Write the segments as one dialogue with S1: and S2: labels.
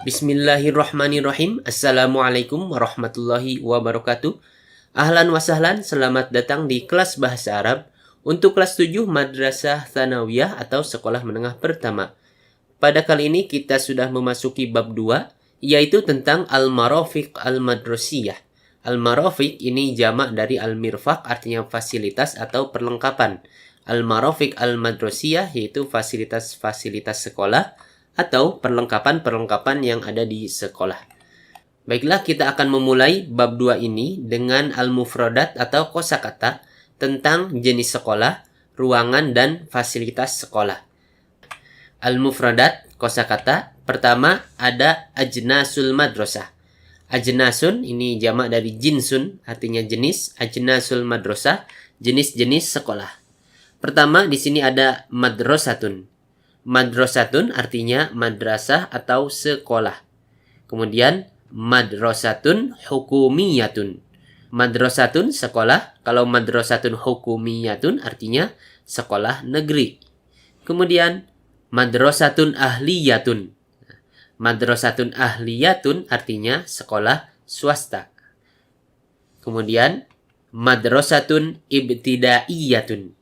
S1: Bismillahirrahmanirrahim. Assalamualaikum warahmatullahi wabarakatuh. Ahlan wa sahlan, selamat datang di kelas Bahasa Arab untuk kelas 7 Madrasah Tsanawiyah atau Sekolah Menengah Pertama. Pada kali ini kita sudah memasuki bab 2, yaitu tentang Al-Marafiq Al-Madrasiyah. Al-Marafiq ini jamak dari Al-Mirfaq, artinya fasilitas atau perlengkapan. Al-Marafiq Al-Madrasiyah yaitu fasilitas-fasilitas sekolah atau perlengkapan-perlengkapan yang ada di sekolah. Baiklah, kita akan memulai bab 2 ini dengan al-mufradat atau kosakata tentang jenis sekolah, ruangan, dan fasilitas sekolah. Al-mufradat, kosakata, pertama ada ajnasul madrasah. Ajnasun ini jamak dari jinsun, artinya jenis. Ajnasul madrasah, jenis-jenis sekolah. Pertama di sini ada madrasatun. Madrasatun artinya madrasah atau sekolah. Kemudian madrasatun hukumiyatun. Madrasatun sekolah. Kalau madrasatun hukumiyatun artinya sekolah negeri. Kemudian madrasatun ahliyatun. Madrasatun ahliyatun artinya sekolah swasta. Kemudian madrasatun ibtidaiyatun.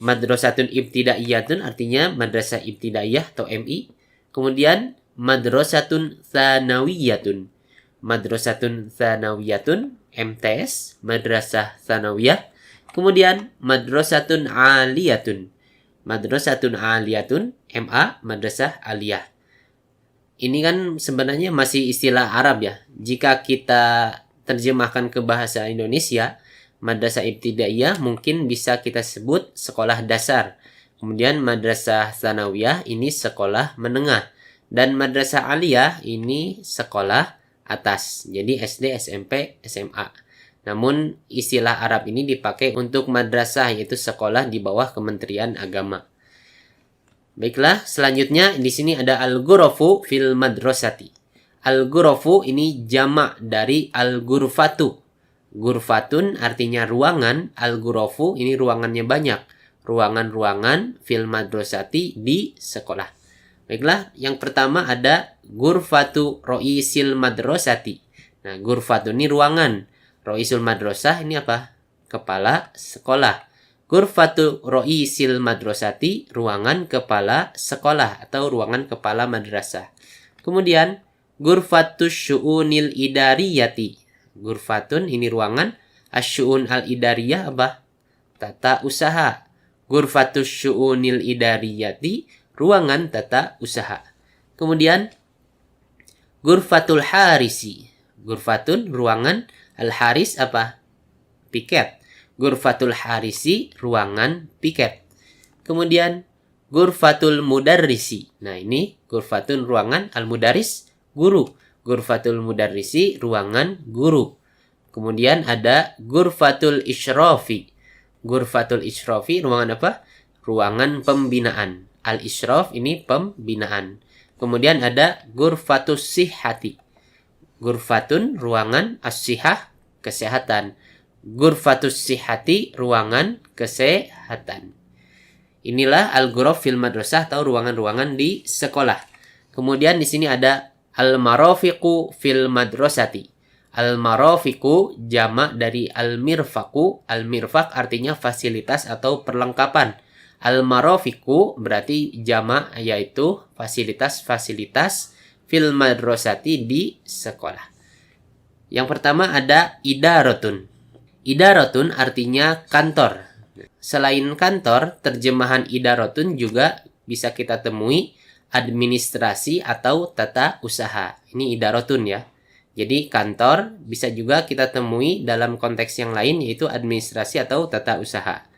S1: Madrasatun ibtidaiyatun artinya madrasah ibtidaiyah atau MI. Kemudian madrasatun tsanawiyatun. Madrasatun tsanawiyatun MTS, madrasah tsanawiyah. Kemudian madrasatun aliyatun. Madrasatun aliyatun MA, madrasah aliyah. Ini kan sebenarnya masih istilah Arab ya. Jika kita terjemahkan ke bahasa Indonesia, madrasah ibtidaiyah mungkin bisa kita sebut sekolah dasar. Kemudian madrasah tsanawiyah ini sekolah menengah. Dan madrasah aliyah ini sekolah atas. Jadi SD, SMP, SMA. Namun istilah Arab ini dipakai untuk madrasah, yaitu sekolah di bawah Kementerian Agama. Baiklah, selanjutnya di sini ada al-ghurafu fil madrasati. Al-ghurafu ini jamak dari al-ghurfatu. Ghurfatun artinya ruangan, al-ghurafu ini ruangannya banyak. Ruangan-ruangan fil madrasati di sekolah. Baiklah, yang pertama ada ghurfatu ro'isil madrasati. Nah, ghurfatun ini ruangan. Ro'isul madrasah ini apa? Kepala sekolah. Ghurfatu ro'isil madrasati, ruangan kepala sekolah atau ruangan kepala madrasah. Kemudian ghurfatu syu'unil idariyati. Ghurfatun ini ruangan. Asyu'un al-idariyah apa? Tata usaha. Ghurfatus syu'unil idariyati, ruangan tata usaha. Kemudian ghurfatul harisi. Ghurfatun ruangan, al-haris apa? Piket. Ghurfatul harisi, ruangan piket. Kemudian ghurfatul mudarrisi. Nah, ini ghurfatun ruangan, al-mudaris guru. Ghurfatul mudarrisi, ruangan guru. Kemudian ada ghurfatul isyrafi. Ghurfatul isyrafi, ruangan apa? Ruangan pembinaan. Al-isyraf ini pembinaan. Kemudian ada ghurfatus sihhati. Ghurfatun ruangan, as-sihah kesehatan. Ghurfatus sihhati, ruangan kesehatan. Inilah al-ghuraf fil madrasah atau ruangan-ruangan di sekolah. Kemudian di sini ada al-marafiqu fil madrasati. Al-marafiqu jamak dari al-mirfaqu. Al-mirfaq artinya fasilitas atau perlengkapan. Al-marafiqu berarti jamak, yaitu fasilitas-fasilitas fil madrasati di sekolah. Yang pertama ada idaratun. Idaratun artinya kantor. Selain kantor, terjemahan idaratun juga bisa kita temui administrasi atau tata usaha. Ini idaratun ya. Jadi kantor bisa juga kita temui dalam konteks yang lain, yaitu administrasi atau tata usaha.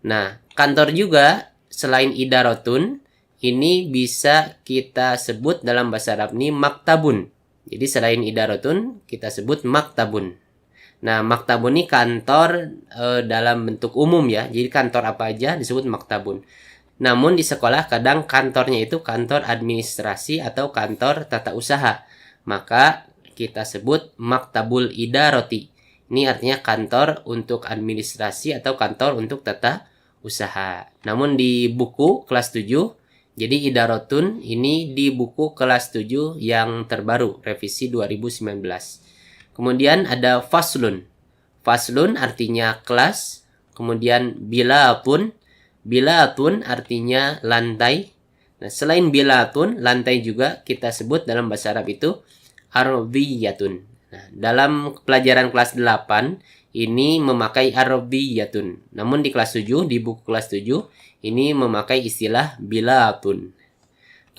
S1: Nah, kantor juga selain idaratun, ini bisa kita sebut dalam bahasa Arab ini maktabun. Jadi selain idaratun, kita sebut maktabun. Nah, maktabun ini kantor dalam bentuk umum ya. Jadi kantor apa aja disebut maktabun. Namun di sekolah kadang kantornya itu kantor administrasi atau kantor tata usaha. Maka kita sebut maktabul idarati. Ini artinya kantor untuk administrasi atau kantor untuk tata usaha. Namun di buku kelas 7 Jadi idaratun ini di buku kelas 7 yang terbaru, revisi 2019. Kemudian ada faslun. Faslun artinya kelas. Kemudian bilatun. Bilatun artinya lantai. Nah, selain bilatun, lantai juga kita sebut dalam bahasa Arab itu ardhiyatun. Nah, dalam pelajaran kelas 8 ini memakai ardhiyatun. Namun di kelas 7, di buku kelas 7 ini memakai istilah bilatun.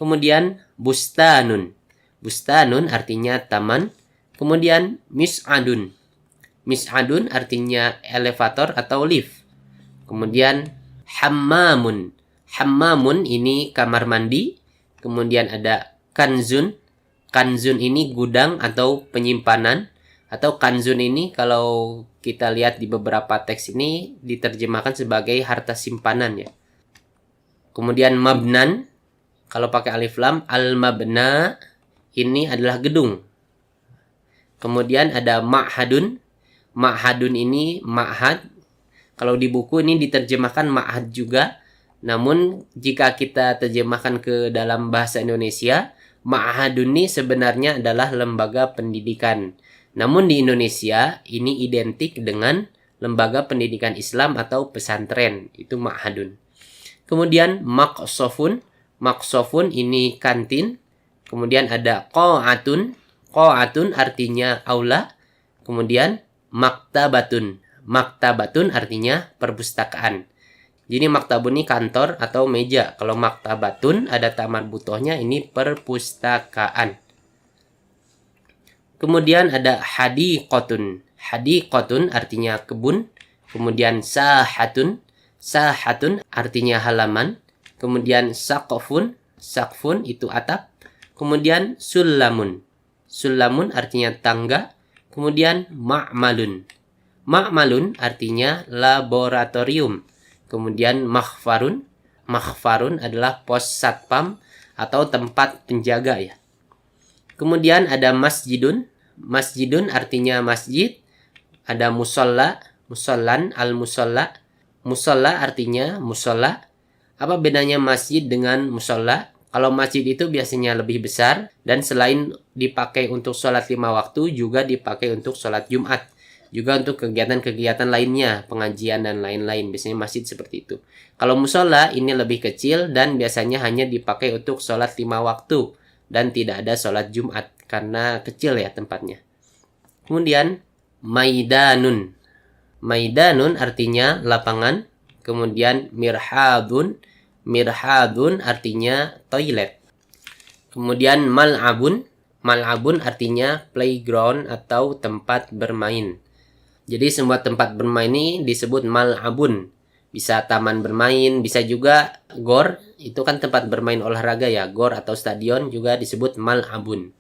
S1: Kemudian bustanun. Bustanun artinya taman. Kemudian mis'adun. Mis'adun artinya elevator atau lift. Kemudian hammamun. Hammamun ini kamar mandi. Kemudian ada kanzun. Kanzun ini gudang atau penyimpanan. Atau kanzun ini kalau kita lihat di beberapa teks ini diterjemahkan sebagai harta simpanan ya. Kemudian mabnan, kalau pakai alif lam, al-mabna ini adalah gedung. Kemudian ada ma'hadun. Ma'hadun ini ma'had. Kalau di buku ini diterjemahkan ma'had juga. Namun jika kita terjemahkan ke dalam bahasa Indonesia, ma'hadun ini sebenarnya adalah lembaga pendidikan. Namun di Indonesia ini identik dengan lembaga pendidikan Islam atau pesantren. Itu ma'hadun. Kemudian maqsofun. Maqsofun ini kantin. Kemudian ada qa'atun. Qa'atun artinya aula. Kemudian maktabatun. Maktabatun artinya perpustakaan. Jadi maktabun ini kantor atau meja. Kalau maktabatun ada tamat butohnya, ini perpustakaan. Kemudian ada hadiqotun. Hadiqotun artinya kebun. Kemudian sahatun. Sahatun artinya halaman. Kemudian saqfun. Saqfun itu atap. Kemudian sulamun. Sulamun artinya tangga. Kemudian ma'malun. Ma'malun artinya laboratorium. Kemudian makhfarun. Makhfarun adalah pos satpam atau tempat penjaga ya. Kemudian ada masjidun. Masjidun artinya masjid. Ada musolla. Musollan, al-musolla. Musolla artinya musolla. Apa bedanya masjid dengan musolla? Kalau masjid itu biasanya lebih besar dan selain dipakai untuk sholat 5 waktu juga dipakai untuk sholat Jumat. Juga untuk kegiatan-kegiatan lainnya, pengajian dan lain-lain. Biasanya masjid seperti itu. Kalau musolla ini lebih kecil dan biasanya hanya dipakai untuk sholat 5 waktu. Dan tidak ada sholat Jumat karena kecil ya tempatnya. Kemudian maidanun. Maidanun artinya lapangan. Kemudian mirhadun. Mirhadun artinya toilet. Kemudian mal'abun. Mal'abun artinya playground atau tempat bermain. Jadi semua tempat bermain ini disebut mal'abun. Bisa taman bermain, bisa juga gor. Itu kan tempat bermain olahraga ya. Gor atau stadion juga disebut mal'abun.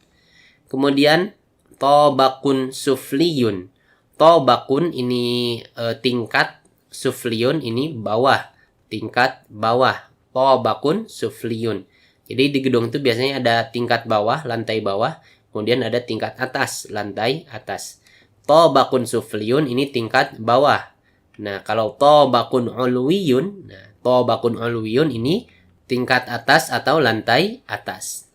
S1: Kemudian tobakun sufliyun. Tobakun ini tingkat, sufliyun ini bawah, tingkat bawah. Tobakun sufliyun. Jadi di gedung itu biasanya ada tingkat bawah, lantai bawah, kemudian ada tingkat atas, lantai atas. Tobakun sufliyun ini tingkat bawah. Nah, kalau tobakun ulwiyun, tobakun ulwiyun ini tingkat atas atau lantai atas.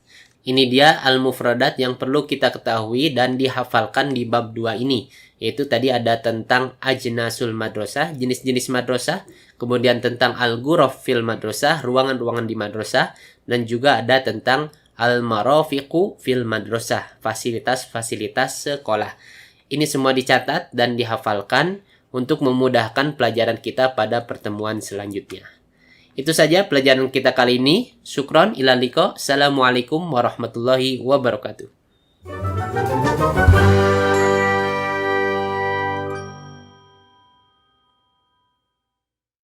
S1: Ini dia al-mufradat yang perlu kita ketahui dan dihafalkan di bab 2 ini. Yaitu tadi ada tentang ajnasul madrasah, jenis-jenis madrasah. Kemudian tentang al-ghuraf fil madrasah, ruangan-ruangan di madrasah. Dan juga ada tentang al-marafiqu fil madrasah, fasilitas-fasilitas sekolah. Ini semua dicatat dan dihafalkan untuk memudahkan pelajaran kita pada pertemuan selanjutnya. Itu saja pelajaran kita kali ini. Syukron ila liqa. Assalamualaikum warahmatullahi wabarakatuh.